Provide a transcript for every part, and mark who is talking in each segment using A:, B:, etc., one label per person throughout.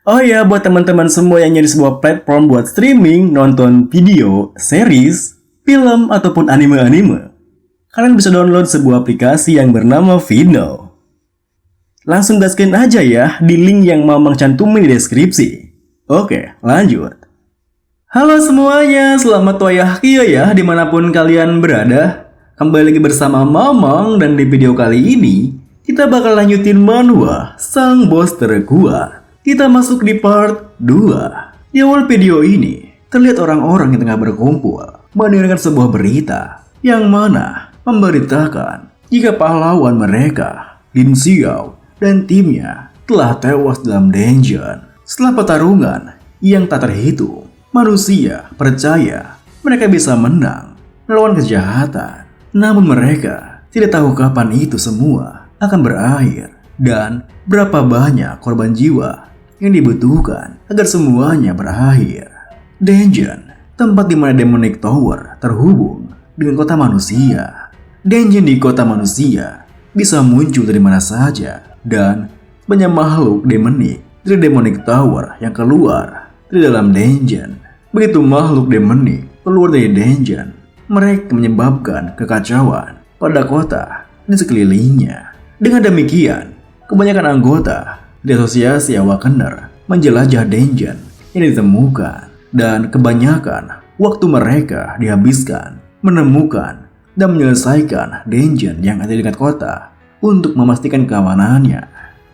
A: Oh ya, buat teman-teman semua yang nyari sebuah platform buat streaming, nonton video, series, film, ataupun anime-anime, kalian bisa download sebuah aplikasi yang bernama Vino. Langsung gaskin aja ya di link yang Mamang cantumin di deskripsi. Oke, lanjut. Halo semuanya, selamat wayahkia ya dimanapun kalian berada. Kembali lagi bersama Mamang dan di video kali ini kita bakal lanjutin manhwa Sang Bos Terkuat. Kita masuk di part 2. Di awal video ini terlihat orang-orang yang tengah berkumpul mendengarkan sebuah berita yang mana memberitakan jika pahlawan mereka, Lin Xiao dan timnya telah tewas dalam dungeon. Setelah pertarungan yang tak terhitung, manusia percaya mereka bisa menang melawan kejahatan. Namun mereka tidak tahu kapan itu semua akan berakhir dan berapa banyak korban jiwa yang dibutuhkan agar semuanya berakhir. Dungeon, tempat di mana Demonic Tower terhubung dengan kota manusia. Dungeon di kota manusia bisa muncul dari mana saja dan banyak makhluk demonic dari Demonic Tower yang keluar dari dalam dungeon. Begitu makhluk demonic keluar dari dungeon, mereka menyebabkan kekacauan pada kota di sekelilingnya. Dengan demikian, kebanyakan anggota di Asosiasi Awakener menjelajah dungeon yang ditemukan dan kebanyakan waktu mereka dihabiskan menemukan dan menyelesaikan dungeon yang ada di dekat kota untuk memastikan keamanannya.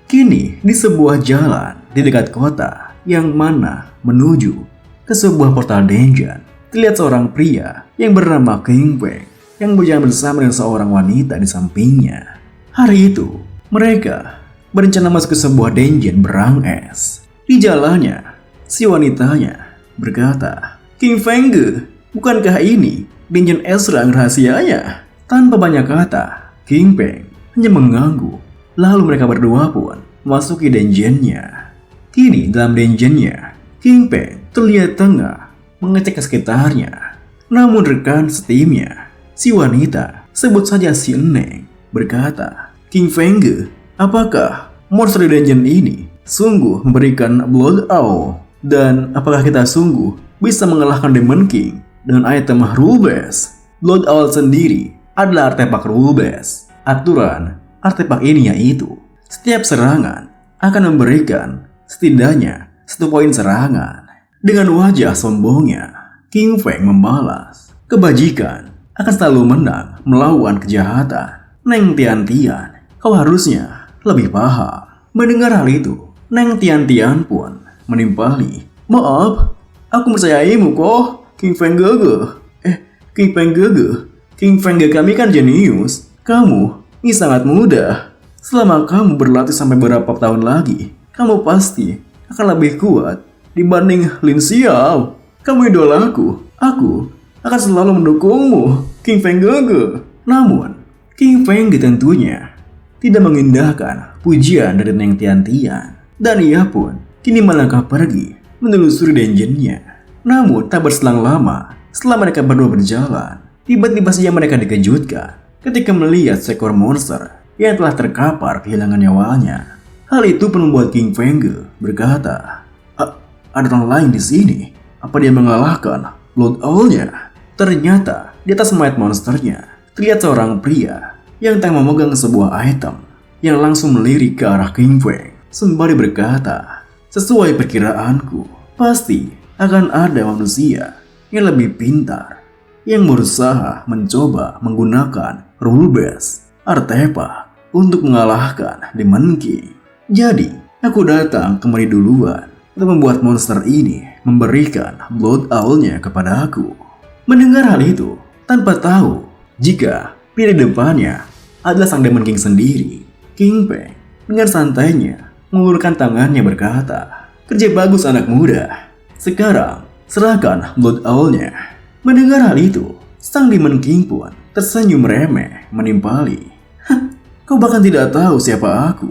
A: Kini di sebuah jalan di dekat kota yang mana menuju ke sebuah portal dungeon, terlihat seorang pria yang bernama King Feng yang berjalan bersama dengan seorang wanita di sampingnya. Hari itu mereka berencana masuk ke sebuah dungeon berang es. Di jalannya, si wanitanya berkata, "King Feng, bukankah ini dungeon es rang rahasianya?" Tanpa banyak kata, King Feng hanya mengangguk. Lalu mereka berdua pun memasuki dungeonnya. Kini dalam dungeonnya, King Feng terlihat tengah mengecek ke sekitarnya. Namun rekan setimnya, si wanita, sebut saja si Neng, berkata, "King Feng, apakah monster di dungeon ini sungguh memberikan Blood Owl? Dan apakah kita sungguh bisa mengalahkan Demon King dengan item Rule Base?" Blood Owl sendiri adalah artefak Rule Base. Aturan artefak ini yaitu setiap serangan akan memberikan setidaknya 1 poin serangan. Dengan wajah sombongnya, King Feng membalas, "Kebajikan akan selalu menang melawan kejahatan. Neng Tian-Tian, kau harusnya lebih paham." Mendengar hal itu, Neng Tian-Tian pun menimpali, "Maaf, aku percayaimu kok, King Feng Gege." King Feng Gege, King Feng Gege kami kan jenius. Kamu ini sangat mudah. Selama kamu berlatih sampai beberapa tahun lagi, kamu pasti akan lebih kuat dibanding Lin Xiao. Kamu idolaku. Aku akan selalu mendukungmu, King Feng Gege. Namun, King Feng tentunya tidak mengindahkan pujian dari Neng Tian-Tian. Dan ia pun kini melangkah pergi menelusuri dungeonnya. Namun tak berselang lama setelah mereka berdua berjalan, tiba-tiba saja mereka dikejutkan ketika melihat seekor monster yang telah terkapar kehilangan nyawanya. Hal itu pun membuat King Feng berkata, "Ada orang lain di sini. Apa dia mengalahkan Blood Owl-nya?" Ternyata di atas mayat monsternya terlihat seorang pria yang tengah memegang sebuah item yang langsung melirik ke arah King Feng sembari berkata, "Sesuai perkiraanku, pasti akan ada manusia yang lebih pintar yang berusaha mencoba menggunakan rule base artefak untuk mengalahkan Demon King. Jadi, aku datang kemari duluan untuk membuat monster ini memberikan Blood Owl-nya kepada aku." Mendengar hal itu, tanpa tahu jika di depannya adalah sang Demon King sendiri, King Feng dengan santainya mengulurkan tangannya berkata, "Kerja bagus anak muda. Sekarang serahkan Blood Owl-nya." Mendengar hal itu, sang Demon King pun tersenyum remeh menimpali, "Kau bahkan tidak tahu siapa aku,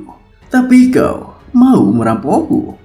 A: tapi kau mau merampokku."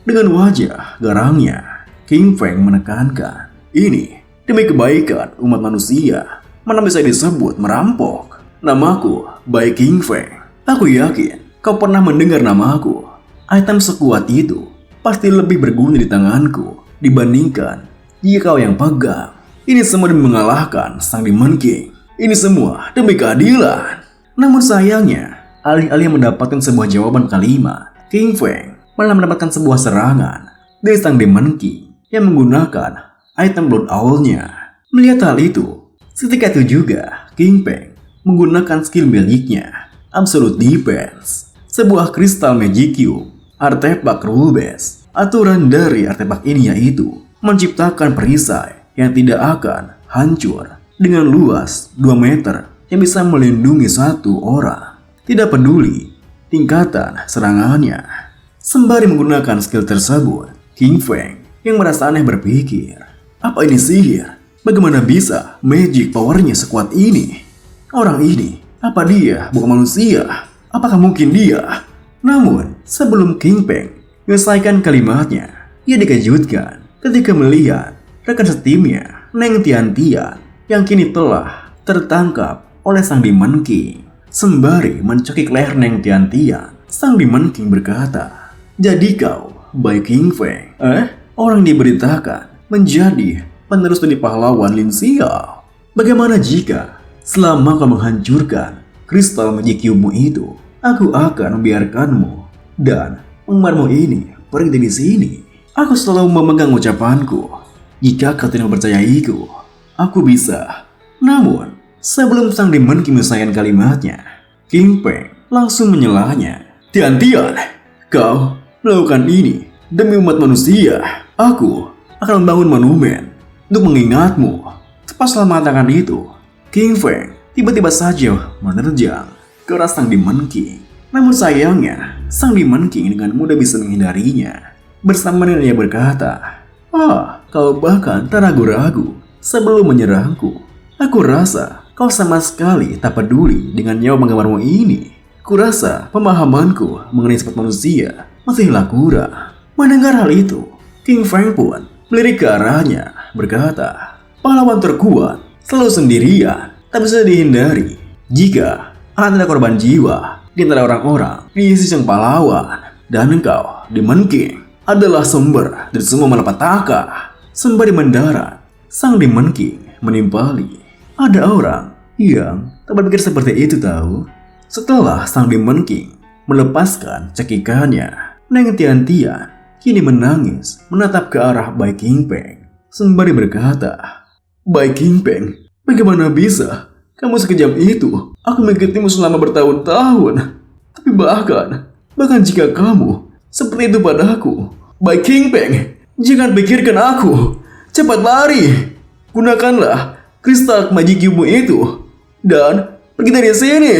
A: Dengan wajah garangnya, King Feng menekankan, "Ini demi kebaikan umat manusia, mana bisa disebut merampok. Namaku Bai King Feng. Aku yakin kau pernah mendengar namaku. Item sekuat itu pasti lebih berguna di tanganku dibandingkan jika kau yang pegang. Ini semua demi mengalahkan sang Demon King. Ini semua demi keadilan. Namun sayangnya, alih-alih mendapatkan sebuah jawaban kalimat, King Feng malah mendapatkan sebuah serangan dari sang Demon King yang menggunakan item Blood Owl-nya. Melihat hal itu, seketika itu juga King Feng menggunakan skill miliknya, Absolute Defense, sebuah kristal Magic Cube, artefak rule base. Aturan dari artefak ini yaitu menciptakan perisai yang tidak akan hancur dengan luas 2 meter yang bisa melindungi satu orang. Tidak peduli tingkatan serangannya. Sembari menggunakan skill tersebut, King Feng yang merasa aneh berpikir, apa ini sihir? Bagaimana bisa magic powernya sekuat ini? Orang ini, apa dia bukan manusia? Apakah mungkin dia? Namun, sebelum King Feng menyelesaikan kalimatnya, ia dikejutkan ketika melihat rekan setimnya, Neng Tian-Tian, yang kini telah tertangkap oleh sang Demon King. Sembari mencekik leher Neng Tian-Tian, sang Demon King berkata, jadi kau, Bai King Feng, orang diberitakan menjadi penerus dari pahlawan Lin Xiao. Bagaimana jika selama kau menghancurkan kristal Magic Cube-mu itu, aku akan membiarkanmu dan umatmu ini berhenti di sini. Aku selalu memegang ucapanku. Jika kau tidak mempercayaiku, aku bisa. Namun, sebelum sang Demon King menyelesaikan kalimatnya, King Feng langsung menyelahnya. Tian-Tian, kau melakukan ini demi umat manusia. Aku akan membangun monumen untuk mengingatmu. Tepat setelah mengatakan itu, King Feng tiba-tiba saja menerjang ke arah sang Demon King. Namun sayangnya, sang Demon King dengan mudah bisa menghindarinya. Bersama dengan ia berkata, kau bahkan tak ragu-ragu sebelum menyerangku. Aku rasa kau sama sekali tak peduli dengan nyawa penggemarmu ini. Kurasa pemahamanku mengenai sifat manusia masihlah kurang. Mendengar hal itu, King Feng pun melirik ke arahnya, berkata, pahlawan terkuat selalu sendirian, tak bisa dihindari. Jika akan ada korban jiwa di antara orang-orang di sisi sang pahlawan, dan engkau, Demon King, adalah sumber dari semua malapetaka. Sembari mendarat, sang Demon King menimpali. Ada orang yang tak berpikir seperti itu tahu. Setelah sang Demon King melepaskan cekikannya, Neng Tian-Tian kini menangis menatap ke arah Bai King Feng sembari berkata, Bai King Feng, bagaimana bisa kamu sekejam itu? Aku mengikutimu selama bertahun-tahun. Tapi bahkan jika kamu seperti itu padaku, Bai King Feng, jangan pikirkan aku. Cepat lari. Gunakanlah kristal Magic Cube itu dan pergi dari sini.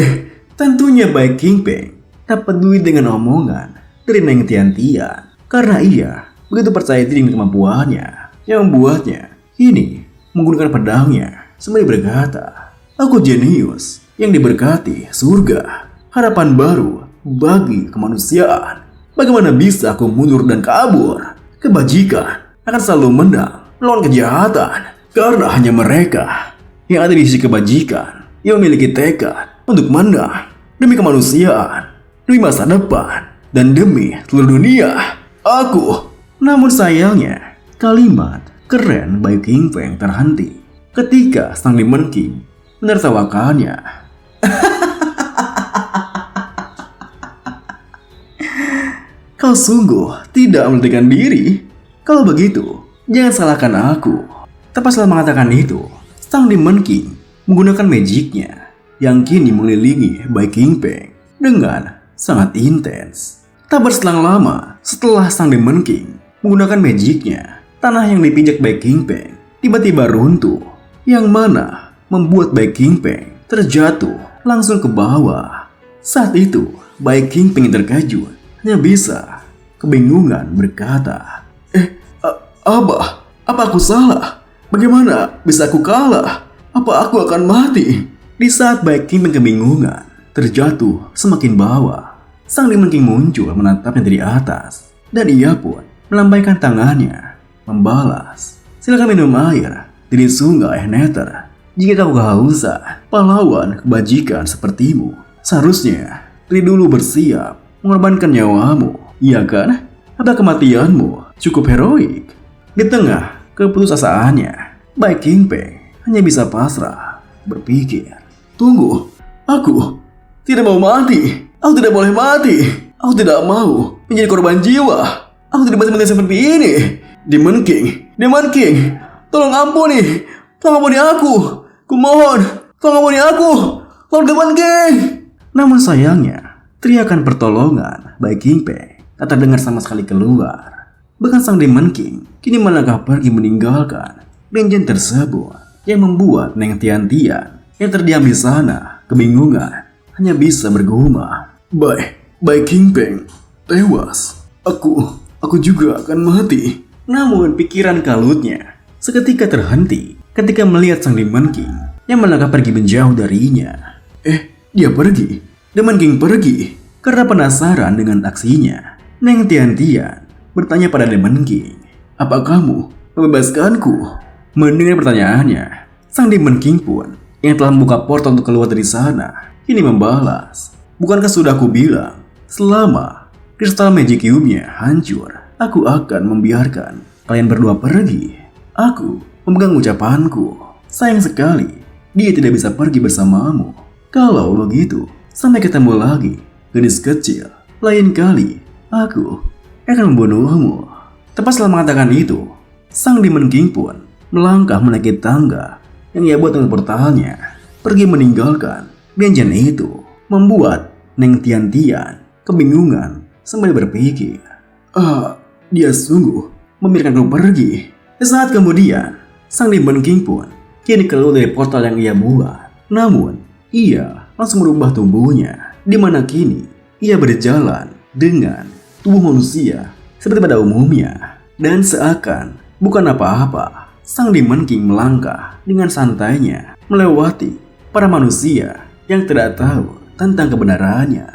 A: Tentunya Bai King Feng tak peduli dengan omongan dari Neng Tian-Tian karena ia begitu percaya diri dengan kemampuannya yang membuatnya kini menggunakan pedangnya sembari berkata, aku jenius yang diberkati surga, harapan baru bagi kemanusiaan. Bagaimana bisa aku mundur dan kabur? Kebajikan akan selalu menang melawan kejahatan, karena hanya mereka yang ada di sisi kebajikan yang memiliki tekad untuk menang demi kemanusiaan, demi masa depan, dan demi seluruh dunia. Aku. Namun sayangnya, kalimat keren Bai King Feng terhenti ketika sang Demon King menertawakannya. Kau sungguh tidak memerdekakan diri. Kalau begitu, jangan salahkan aku. Tepat setelah mengatakan itu, sang Demon King menggunakan magicnya yang kini mengelilingi Bai King Feng dengan sangat intens. Tak berselang lama setelah sang Demon King menggunakan magicnya, tanah yang dipijak Bai King Feng tiba-tiba runtuh, yang mana membuat Bai King Feng terjatuh langsung ke bawah. Saat itu, Bai King Feng terkejut, hanya bisa kebingungan berkata, apa aku salah? Bagaimana bisa aku kalah? Apa aku akan mati? Di saat Bai King Feng kebingungan, terjatuh semakin bawah, sang Demon King muncul menatapnya dari atas, dan ia pun melambaikan tangannya, membalas, silakan minum air dari sungai Nether. Jika kamu kehausan, pahlawan kebajikan sepertimu seharusnya dari dulu bersiap mengorbankan nyawamu, iya kan? Apa kematianmu cukup heroik? Di tengah keputusasaannya, Bai Qingpei hanya bisa pasrah, berpikir. Tunggu, aku tidak mau mati. Aku tidak boleh mati. Aku tidak mau menjadi korban jiwa. Aku tidak bisa mati seperti ini. Demon King, tolong ampuni aku. Kumohon, tolong ampuni aku, Lord Demon King. Namun sayangnya, teriakan pertolongan Bai Qingpei tak terdengar sama sekali keluar. Bahkan sang Demon King kini melangkah pergi meninggalkan dungeon tersebut, yang membuat Neng Tian-Tian yang terdiam di sana kebingungan, hanya bisa bergumam. Bai Qingpei tewas. Aku juga akan mati. Namun pikiran kalutnya seketika terhenti ketika melihat sang Demon King yang melangkah pergi menjauh darinya. Dia pergi. Demon King pergi karena penasaran dengan aksinya. Neng Tian-Tian bertanya pada Demon King, "Apa kamu membebaskanku?" Mendengar pertanyaannya, sang Demon King pun yang telah membuka portal untuk keluar dari sana kini membalas, "Bukankah sudah aku bilang, selama kristal magic cube-nya hancur, aku akan membiarkan kalian berdua pergi. Aku memegang ucapanku. Sayang sekali, dia tidak bisa pergi bersamamu. Kalau begitu, sampai ketemu lagi, gadis kecil. Lain kali, aku akan membunuhmu." Tepat setelah mengatakan itu, sang Demon King pun melangkah menaiki tangga yang ia buat dengan portalnya, pergi meninggalkan dungeon itu, membuat Neng Tian-Tian kebingungan sambil berpikir, dia sungguh membiarkanku pergi. Sesaat kemudian, sang Demon King pun kini keluar dari portal yang ia buat. Namun, ia langsung merubah tubuhnya, di mana kini ia berjalan dengan tubuh manusia seperti pada umumnya. Dan seakan bukan apa-apa, sang Demon King melangkah dengan santainya melewati para manusia yang tidak tahu tentang kebenarannya.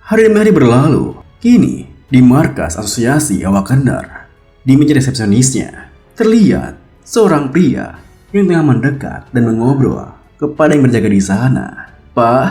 A: Hari demi hari berlalu. Kini di markas asosiasi Awakandar, di meja resepsionisnya terlihat seorang pria yang tengah mendekat dan mengobrol kepada yang berjaga di sana. "Pak,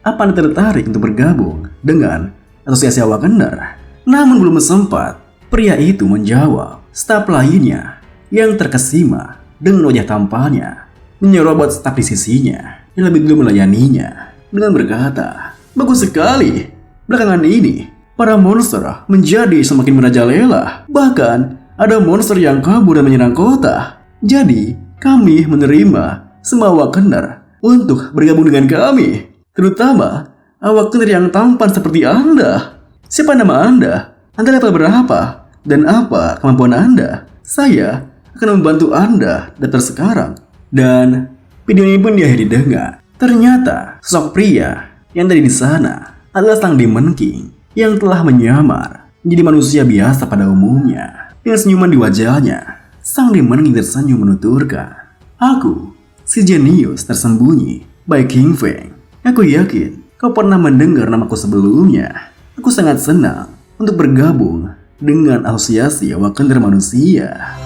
A: apa Anda tertarik untuk bergabung dengan asosiasi Awakandar?" Namun belum sempat pria itu menjawab, staf lainnya yang terkesima dengan wajah tampannya menyerobot staf di sisinya yang lebih dulu melayaninya dengan berkata, "Bagus sekali. Belakangan ini, para monster menjadi semakin merajalela. Bahkan, ada monster yang kabur dan menyerang kota. Jadi, kami menerima semua Awakandar untuk bergabung dengan kami. Terutama, Awakandar yang tampan seperti Anda. Siapa nama Anda? Anda level berapa? Dan apa kemampuan Anda? Saya akan membantu Anda daftar sekarang." Dan video ini pun diakhiri dengan ternyata sosok pria yang tadi di sana adalah sang Demon King yang telah menyamar menjadi manusia biasa pada umumnya. Dengan senyuman di wajahnya, sang Demon King tersenyum menuturkan, "Aku, si jenius tersembunyi, Bai Qingpei. Aku yakin kau pernah mendengar namaku sebelumnya. Aku sangat senang untuk bergabung dengan asosiasi Awakandar manusia."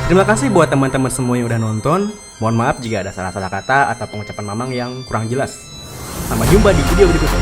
B: Terima kasih buat teman-teman semua yang udah nonton. Mohon maaf jika ada salah-salah kata atau pengucapan Mamang yang kurang jelas. Sampai jumpa di video berikutnya.